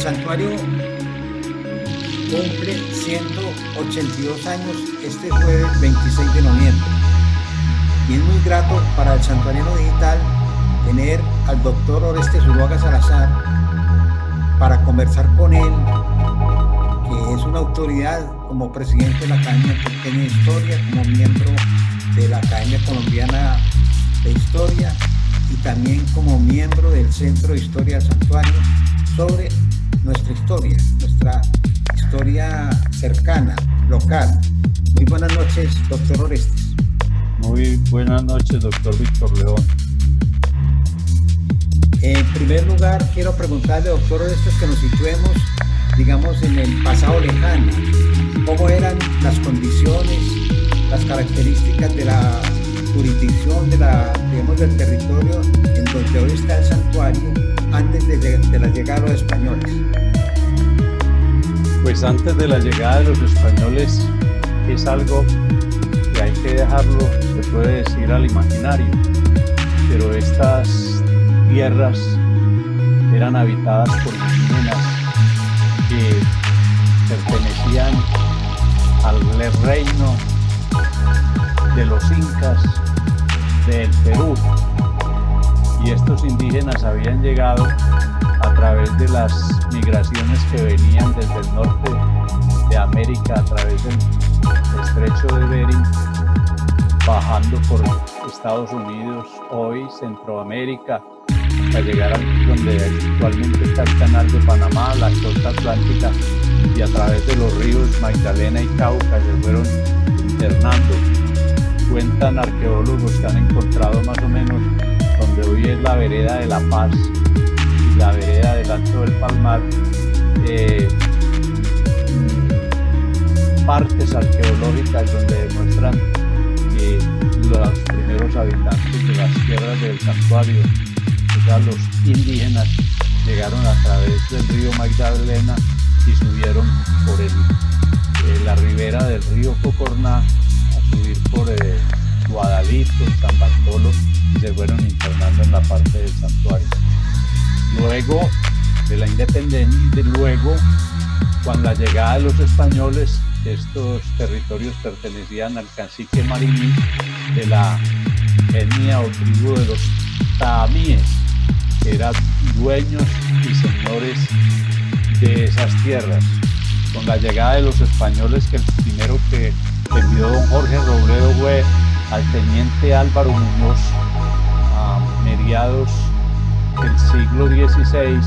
santuario cumple 182 años este jueves 26 de noviembre. Y es muy grato para el Santuariano Digital tener al doctor Orestes Zuluaga Salazar para conversar con él, que es una autoridad como presidente de la Academia Antioqueña de Historia, como miembro de la Academia Colombiana de Historia y también como miembro del Centro de Historia del Santuario, sobre nuestra historia cercana, local. Muy buenas noches, doctor Orestes. Muy buenas noches, doctor Víctor León. En primer lugar, quiero preguntarle, doctor Orestes, que nos situemos, digamos, en el pasado lejano. ¿Cómo eran las condiciones, las características de la jurisdicción, del territorio en donde hoy está el santuario antes de la llegada de los españoles? Pues antes de la llegada de los españoles es algo que hay que dejarlo, se puede decir, al imaginario, pero estas tierras eran habitadas por indígenas que pertenecían al reino de los incas del Perú, y estos indígenas habían llegado a través de las migraciones que venían desde el norte de América a través del estrecho de Bering, bajando por Estados Unidos, hoy Centroamérica, hasta llegar a donde actualmente está el canal de Panamá, la costa atlántica, y a través de los ríos Magdalena y Cauca se fueron internando. Cuentan arqueólogos que han encontrado más o menos donde hoy es la vereda de La Paz y la vereda del Alto del Palmar, partes arqueológicas donde demuestran que los primeros habitantes de las tierras del santuario, o sea, los indígenas, llegaron a través del río Magdalena y subieron por la ribera del río Cocorná a subir por Guadalito, San Bartolo, y se fueron internando en la parte del santuario. Luego de la independencia, cuando la llegada de los españoles, estos territorios pertenecían al cacique Mariní de la etnia o tribu de los taamíes, que eran dueños y señores de esas tierras. Con la llegada de los españoles, que el primero que envió don Jorge Robledo fue al teniente Álvaro Muñoz a mediados del siglo XVI,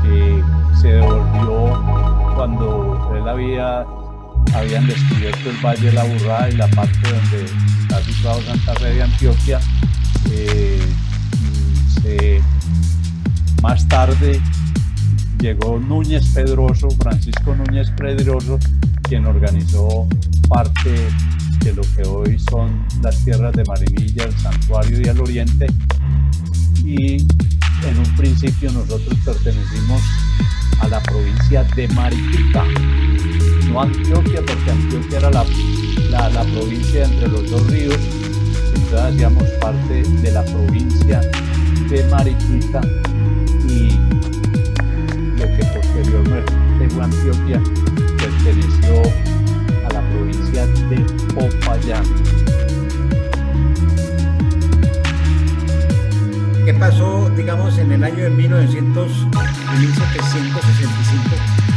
que se devolvió cuando él habían descubierto el Valle de la Burrada y la parte donde está situado Santa Fe de Antioquia. Más tarde llegó Francisco Núñez Pedroso, quien organizó parte de lo que hoy son las tierras de Marinilla, el santuario y el oriente, y en un principio nosotros pertenecimos a la provincia de Mariquita, no Antioquia, porque Antioquia era la provincia entre los dos ríos, entonces hacíamos parte de la provincia de Mariquita, y lo que posteriormente fue Antioquia perteneció a la provincia de Popayán. ¿Qué pasó, digamos, en el año de 1765,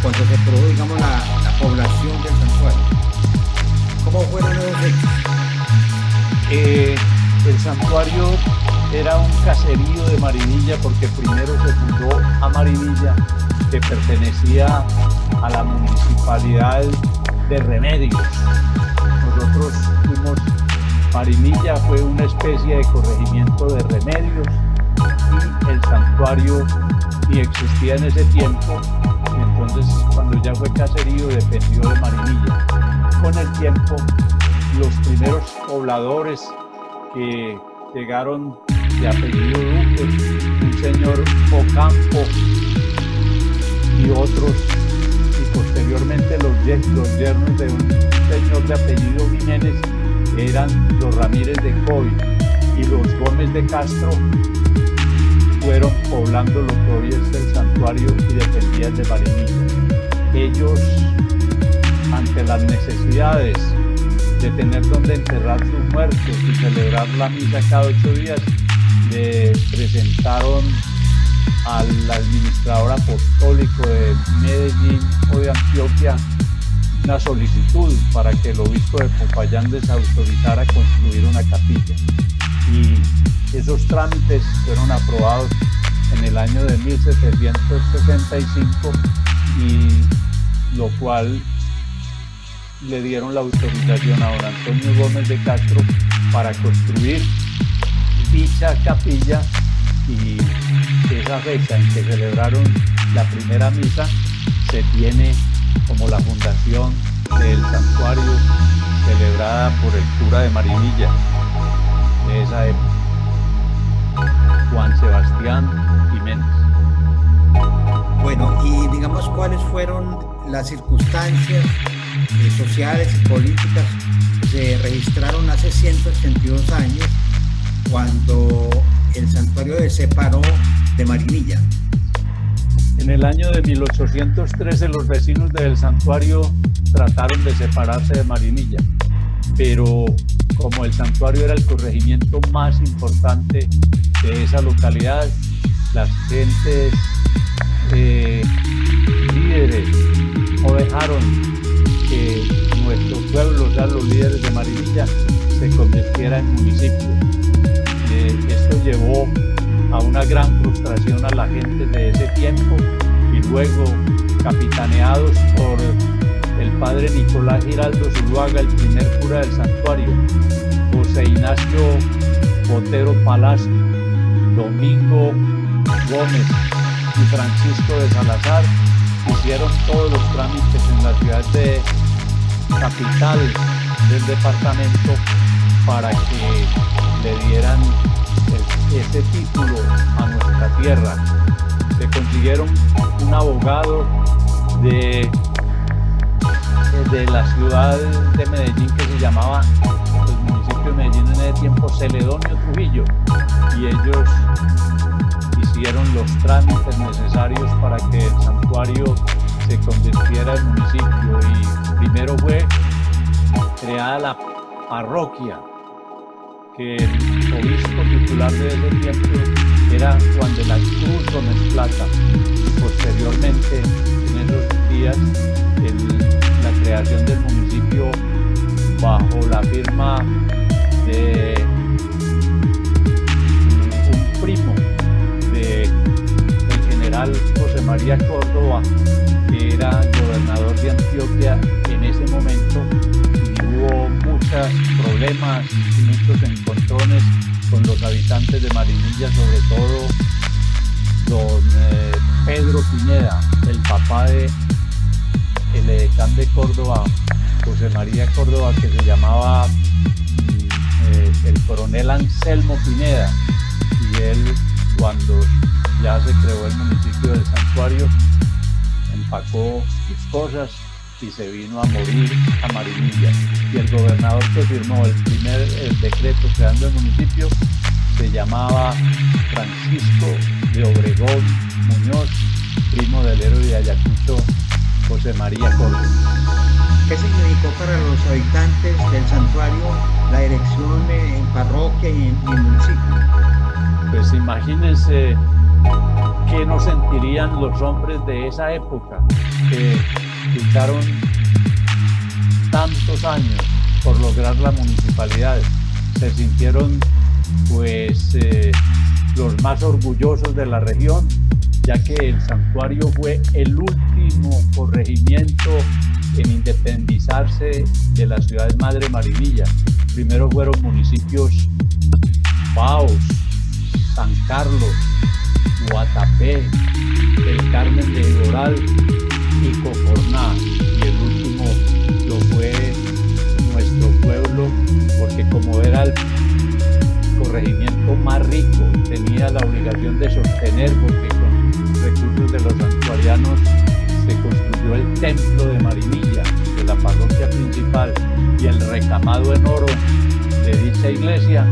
cuando se produjo, digamos, la población del santuario? ¿Cómo fueron esos hechos? El santuario era un caserío de Marinilla, porque primero se fundó a Marinilla, que pertenecía a la municipalidad de Remedios. Nosotros Marinilla fue una especie de corregimiento de Remedios, y el santuario ni existía en ese tiempo, y entonces cuando ya fue caserío dependió de Marinilla. Con el tiempo, los primeros pobladores que llegaron de apellido Duque, un señor Ocampo y otros, y posteriormente los yernos de un señor de apellido Jiménez, eran los Ramírez de Coy y los Gómez de Castro, fueron poblando lo que hoy es el santuario y dependían de Marinilla. Ellos, ante las necesidades de tener donde enterrar sus muertos y celebrar la misa cada 8 días, le presentaron al administrador apostólico de Medellín o de Antioquia una solicitud para que el obispo de Popayán les autorizara construir una capilla. Y esos trámites fueron aprobados en el año de 1765, y lo cual le dieron la autorización a don Antonio Gómez de Castro para construir dicha capilla, y esa fecha en que celebraron la primera misa se tiene como la fundación del santuario, celebrada por el cura de Marinilla de esa época, Juan Sebastián Jiménez. Bueno, y digamos cuáles fueron las circunstancias sociales y políticas que se registraron hace 182 años, cuando el santuario se separó de Marinilla. En el año de 1813 los vecinos del santuario trataron de separarse de Marinilla, pero como el santuario era el corregimiento más importante de esa localidad, las gentes líderes no dejaron que nuestro pueblo, o sea, los líderes de Marinilla, se convirtiera en municipio. Esto llevó a una gran frustración a la gente de ese tiempo, y luego, capitaneados por el padre Nicolás Giraldo Zuluaga, el primer cura del santuario, José Ignacio Botero Palacio, Domingo Gómez y Francisco de Salazar, hicieron todos los trámites en la ciudad de capital del departamento para que le dieran ese título a nuestra tierra. Se consiguieron un abogado de la ciudad de Medellín que se llamaba, el municipio de Medellín en ese tiempo, Celedonio Trujillo, y ellos hicieron los trámites necesarios para que el santuario se convirtiera en municipio. Y primero fue creada la parroquia, que el obispo titular de ese tiempo era Juan de la Cruz Gómez Plata, y posteriormente, en esos días, la creación del municipio bajo la firma de un primo del general José María Córdoba, que era gobernador de Antioquia en ese momento, y hubo muchos problemas y muchos encontrones con los habitantes de Marinilla, sobre todo don Pedro Pineda, el papá de el edecán de Córdoba, José María Córdoba, que se llamaba el coronel Anselmo Pineda, y él, cuando ya se creó el municipio del santuario, empacó sus cosas y se vino a morir a Marinilla, y el gobernador que firmó el decreto creando el municipio se llamaba Francisco de Obregón Muñoz, primo del héroe de Ayacucho José María Córdoba. ¿Qué significó para los habitantes del santuario la elección en parroquia y en municipio? Pues imagínense qué no sentirían los hombres de esa época, que lucharon tantos años por lograr la municipalidad. Se sintieron pues los más orgullosos de la región, ya que el santuario fue el último corregimiento en independizarse de la ciudad madre Marinilla. Primero fueron municipios Baos, San Carlos, Guatapé, el Carmen de Doral y Cocorná, y el último lo fue nuestro pueblo, porque como era el corregimiento más rico, tenía la obligación de sostener, porque con recursos de los santuarianos se construyó el templo de Marinilla, de la parroquia principal, y el recamado en oro de dicha iglesia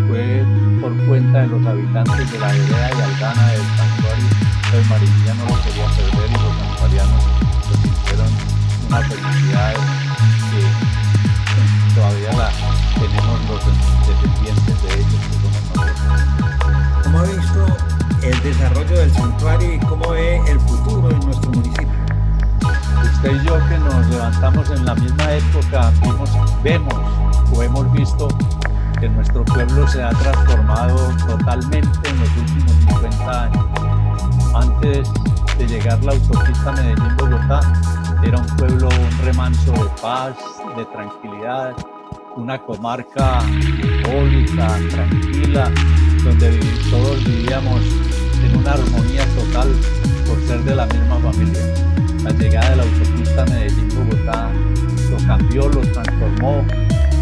fue por cuenta 80 de los habitantes de la vereda y Aldana del santuario, el Marinilla no lo quería perder y los santuarianos se sintieron una felicidad que todavía la tenemos los descendientes de ellos, que somos nosotros. ¿Cómo ha visto el desarrollo del santuario y cómo ve el futuro en nuestro municipio? Usted y yo, que nos levantamos en la misma época, hemos visto que nuestro pueblo se ha transformado totalmente en los últimos 50 años. Antes de llegar la autopista Medellín-Bogotá, era un pueblo, un remanso de paz, de tranquilidad, una comarca bucólica, tranquila, donde todos vivíamos en una armonía total por ser de la misma familia. La llegada de la autopista Medellín-Bogotá lo cambió, lo transformó.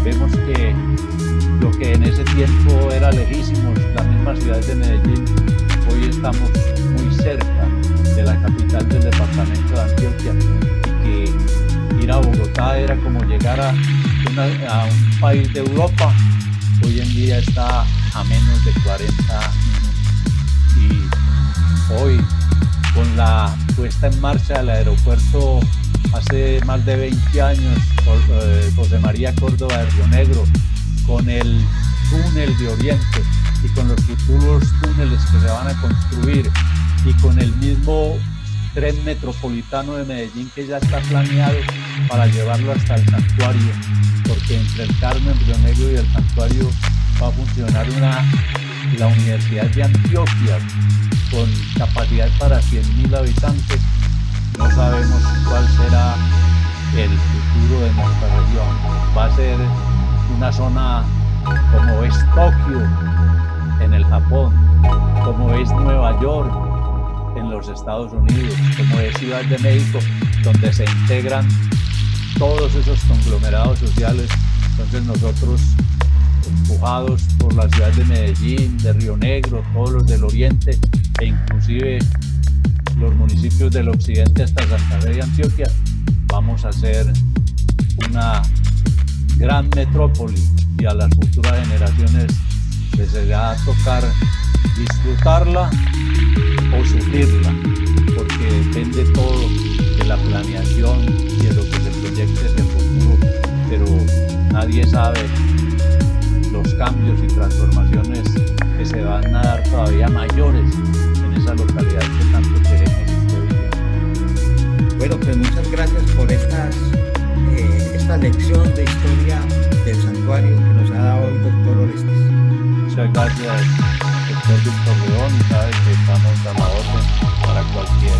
Vemos que lo que en ese tiempo era lejísimos, la misma ciudad de Medellín, hoy estamos muy cerca de la capital del departamento de Antioquia, y que ir a Bogotá era como llegar a un país de Europa. Hoy en día está a menos de 40 minutos. Y hoy, con la puesta en marcha del aeropuerto hace más de 20 años, José María Córdoba de Río Negro, con el túnel de Oriente y con los futuros túneles que se van a construir, y con el mismo tren metropolitano de Medellín que ya está planeado para llevarlo hasta el santuario, porque entre el Carmen, Río Negro y el santuario va a funcionar la Universidad de Antioquia con capacidad para 100.000 habitantes. No sabemos cuál será el futuro de nuestra región. Va a ser una zona como es Tokio en el Japón, como es Nueva York en los Estados Unidos, como es Ciudad de México, donde se integran todos esos conglomerados sociales. Entonces nosotros, empujados por la ciudad de Medellín, de Río Negro, todos los del oriente e inclusive los municipios del occidente hasta Santa Fe y Antioquia, vamos a hacer una gran metrópoli, y a las futuras generaciones les va a tocar disfrutarla o sufrirla, porque depende todo de la planeación y de lo que se proyecte hacia el futuro, pero nadie sabe los cambios y transformaciones que se van a dar todavía mayores en esa localidad que tanto queremos hoy. Bueno, pues muchas gracias por esta lección de historia del santuario que nos ha dado el doctor Orestes. Muchas gracias, doctor Víctor León, y sabe que estamos a la orden para cualquier